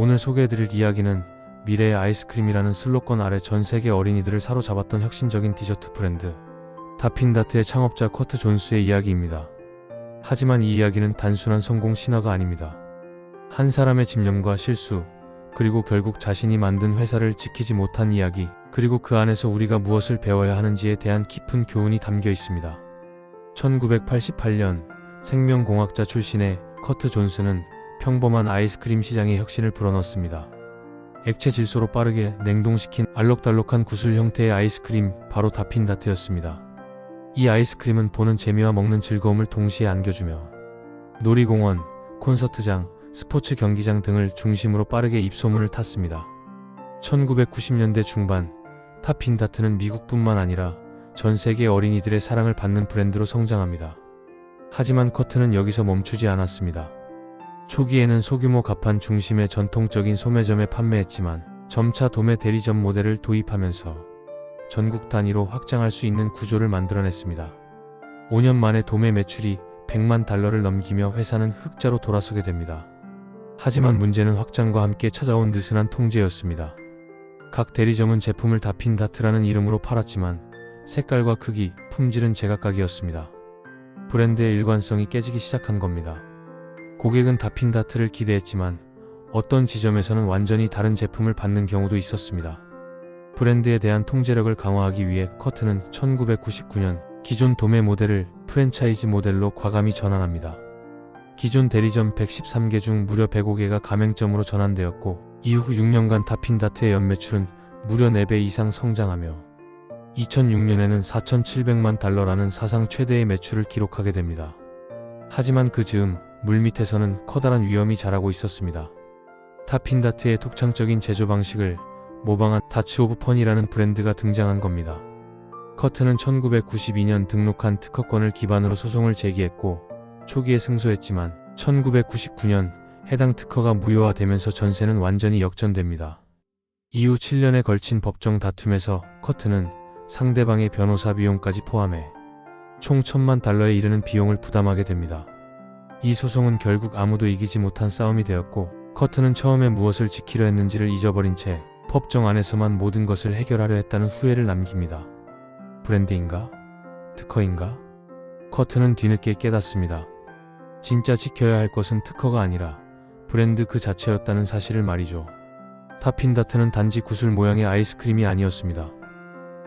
오늘 소개해드릴 이야기는 미래의 아이스크림이라는 슬로건 아래 전 세계 어린이들을 사로잡았던 혁신적인 디저트 브랜드 다핀다트의 창업자 커트 존스의 이야기입니다. 하지만 이 이야기는 단순한 성공 신화가 아닙니다. 한 사람의 집념과 실수, 그리고 결국 자신이 만든 회사를 지키지 못한 이야기, 그리고 그 안에서 우리가 무엇을 배워야 하는지에 대한 깊은 교훈이 담겨 있습니다. 1988년 생명공학자 출신의 커트 존스는 평범한 아이스크림 시장의 혁신을 불어넣습니다. 액체 질소로 빠르게 냉동시킨 알록달록한 구슬 형태의 아이스크림, 바로 다핀다트였습니다. 이 아이스크림은 보는 재미와 먹는 즐거움을 동시에 안겨주며 놀이공원, 콘서트장, 스포츠 경기장 등을 중심으로 빠르게 입소문을 탔습니다. 1990년대 중반, 다핀다트는 미국뿐만 아니라 전 세계 어린이들의 사랑을 받는 브랜드로 성장합니다. 하지만 커트는 여기서 멈추지 않았습니다. 초기에는 소규모 가판 중심의 전통적인 소매점에 판매했지만 점차 도매 대리점 모델을 도입하면서 전국 단위로 확장할 수 있는 구조를 만들어냈습니다. 5년 만에 도매 매출이 100만 달러를 넘기며 회사는 흑자로 돌아서게 됩니다. 하지만 문제는 확장과 함께 찾아온 느슨한 통제였습니다. 각 대리점은 제품을 다핀다트라는 이름으로 팔았지만 색깔과 크기, 품질은 제각각이었습니다. 브랜드의 일관성이 깨지기 시작한 겁니다. 고객은 다핀다트를 기대했지만 어떤 지점에서는 완전히 다른 제품을 받는 경우도 있었습니다. 브랜드에 대한 통제력을 강화하기 위해 커트는 1999년 기존 도매 모델을 프랜차이즈 모델로 과감히 전환합니다. 기존 대리점 113개 중 무려 105개가 가맹점으로 전환되었고, 이후 6년간 다핀다트의 연매출은 무려 4배 이상 성장하며 2006년에는 4,700만 달러라는 사상 최대의 매출을 기록하게 됩니다. 하지만 그 즈음 물밑에서는 커다란 위험이 자라고 있었습니다. 다핀다트의 독창적인 제조 방식을 모방한 다츠 오브 펀이라는 브랜드가 등장한 겁니다. 커트는 1992년 등록한 특허권을 기반으로 소송을 제기했고 초기에 승소했지만 1999년 해당 특허가 무효화되면서 전세는 완전히 역전됩니다. 이후 7년에 걸친 법정 다툼에서 커트는 상대방의 변호사 비용까지 포함해 총 1,000만 달러에 이르는 비용을 부담하게 됩니다. 이 소송은 결국 아무도 이기지 못한 싸움이 되었고, 커트는 처음에 무엇을 지키려 했는지를 잊어버린 채 법정 안에서만 모든 것을 해결하려 했다는 후회를 남깁니다. 브랜드인가? 특허인가? 커트는 뒤늦게 깨닫습니다. 진짜 지켜야 할 것은 특허가 아니라 브랜드 그 자체였다는 사실을 말이죠. 다핀다트는 단지 구슬 모양의 아이스크림이 아니었습니다.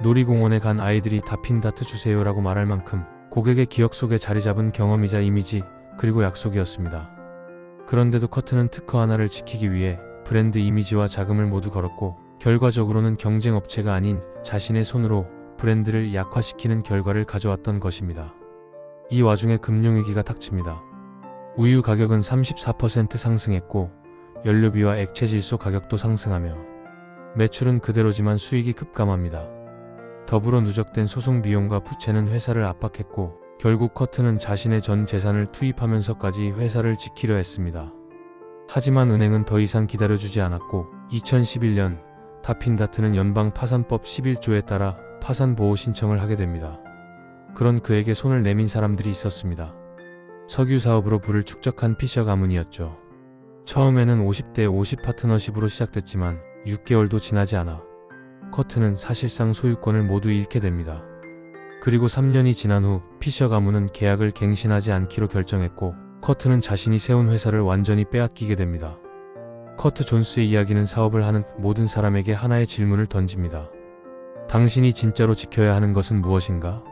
놀이공원에 간 아이들이 다핀다트 주세요라고 말할 만큼 고객의 기억 속에 자리잡은 경험이자 이미지, 그리고 약속이었습니다. 그런데도 커트는 특허 하나를 지키기 위해 브랜드 이미지와 자금을 모두 걸었고, 결과적으로는 경쟁 업체가 아닌 자신의 손으로 브랜드를 약화시키는 결과를 가져왔던 것입니다. 이 와중에 금융위기가 닥칩니다. 우유 가격은 34% 상승했고 연료비와 액체 질소 가격도 상승하며 매출은 그대로지만 수익이 급감합니다. 더불어 누적된 소송 비용과 부채는 회사를 압박했고, 결국 커트는 자신의 전 재산을 투입하면서까지 회사를 지키려 했습니다. 하지만 은행은 더 이상 기다려주지 않았고 2011년 다핀다트는 연방 파산법 11조에 따라 파산 보호 신청을 하게 됩니다. 그런 그에게 손을 내민 사람들이 있었습니다. 석유 사업으로 부를 축적한 피셔 가문이었죠. 처음에는 50대 50 파트너십으로 시작됐지만 6개월도 지나지 않아 커트는 사실상 소유권을 모두 잃게 됩니다. 그리고 3년이 지난 후 피셔 가문은 계약을 갱신하지 않기로 결정했고, 커트는 자신이 세운 회사를 완전히 빼앗기게 됩니다. 커트 존스의 이야기는 사업을 하는 모든 사람에게 하나의 질문을 던집니다. 당신이 진짜로 지켜야 하는 것은 무엇인가?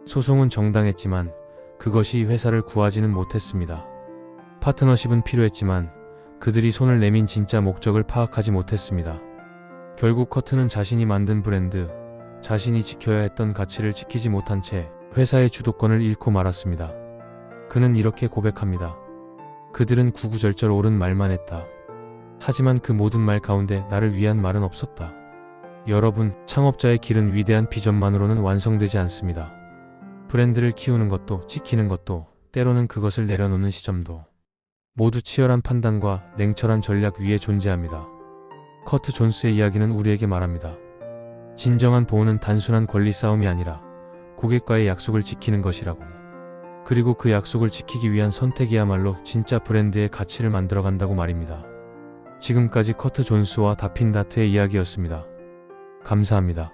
소송은 정당했지만 그것이 회사를 구하지는 못했습니다. 파트너십은 필요했지만 그들이 손을 내민 진짜 목적을 파악하지 못했습니다. 결국 커트는 자신이 만든 브랜드, 자신이 지켜야 했던 가치를 지키지 못한 채 회사의 주도권을 잃고 말았습니다. 그는 이렇게 고백합니다. 그들은 구구절절 옳은 말만 했다. 하지만 그 모든 말 가운데 나를 위한 말은 없었다. 여러분, 창업자의 길은 위대한 비전만으로는 완성되지 않습니다. 브랜드를 키우는 것도, 지키는 것도, 때로는 그것을 내려놓는 시점도 모두 치열한 판단과 냉철한 전략 위에 존재합니다. 커트 존스의 이야기는 우리에게 말합니다. 진정한 보호는 단순한 권리 싸움이 아니라 고객과의 약속을 지키는 것이라고. 그리고 그 약속을 지키기 위한 선택이야말로 진짜 브랜드의 가치를 만들어간다고 말입니다. 지금까지 커트 존스와 다핀다트의 이야기였습니다. 감사합니다.